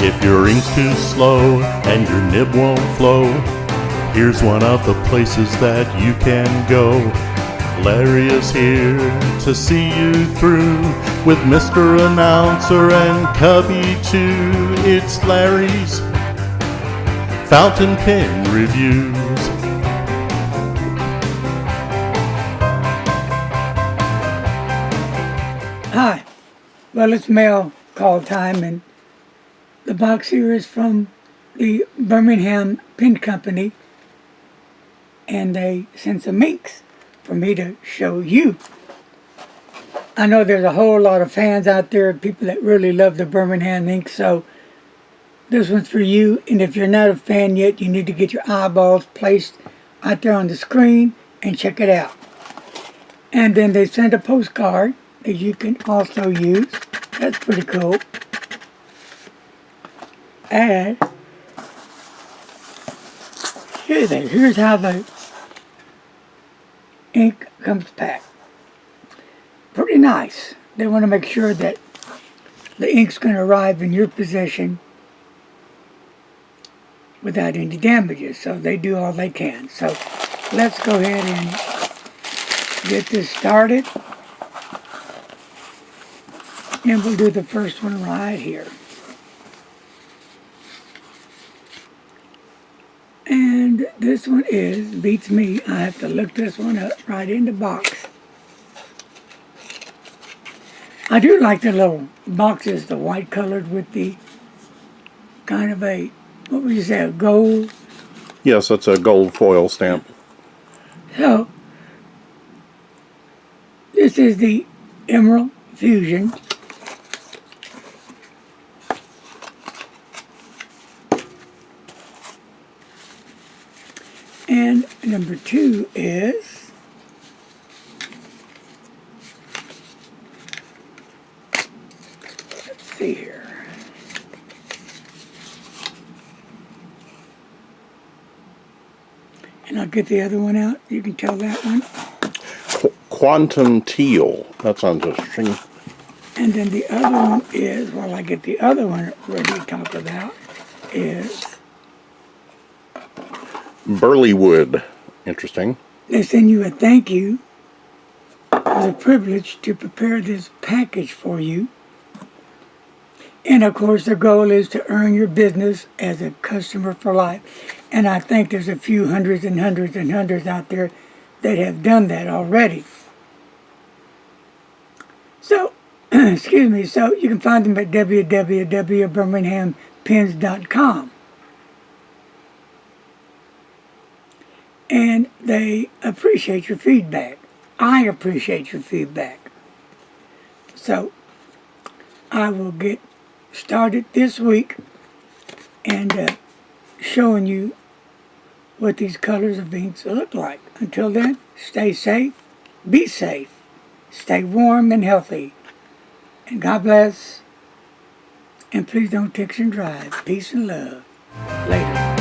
If your ink's too slow and your nib won't flow, here's one of the places that you can go. Larry is here to see you through with Mr. Announcer and Cubby too. It's Larry's Fountain Pen Reviews. Hi, well, it's mail call time, and the box here is from the Birmingham Pen Company, and they sent some inks for me to show you. I know there's a whole lot of fans out there, people that really love the Birmingham ink, so this one's for you. And if you're not a fan yet, you need to get your eyeballs placed out there on the screen and check it out. And then they sent a postcard that you can also use. That's pretty cool. And here's how the ink comes packed. Pretty nice. They want to make sure that the ink's going to arrive in your possession without any damages, so they do all they can. So let's go ahead and get this started. And we'll do the first one right here. And this one beats me. I have to look this one up right in the box. I do like the little boxes, the white colored with the kind of a, what would you say, a gold? Yes, that's a gold foil stamp. So, this is the Emerald Fusion. And number 2 is let's see here. And I'll get the other one out. You can tell that one. Quantum Teal. That sounds interesting. And then the other one is, while I get the other one ready to talk about, is Burleywood. Interesting. they send you a thank you for the privilege to prepare this package for you. And of course, the goal is to earn your business as a customer for life. And I think there's a few hundreds and hundreds and hundreds out there that have done that already. So, excuse me, so you can find them at www.birminghampens.com. And they appreciate your feedback. I appreciate your feedback. So, I will get started this week and showing you what these colors of inks look like. Until then, stay safe, be safe, stay warm and healthy, and God bless, and please don't text and drive. Peace and love. Later.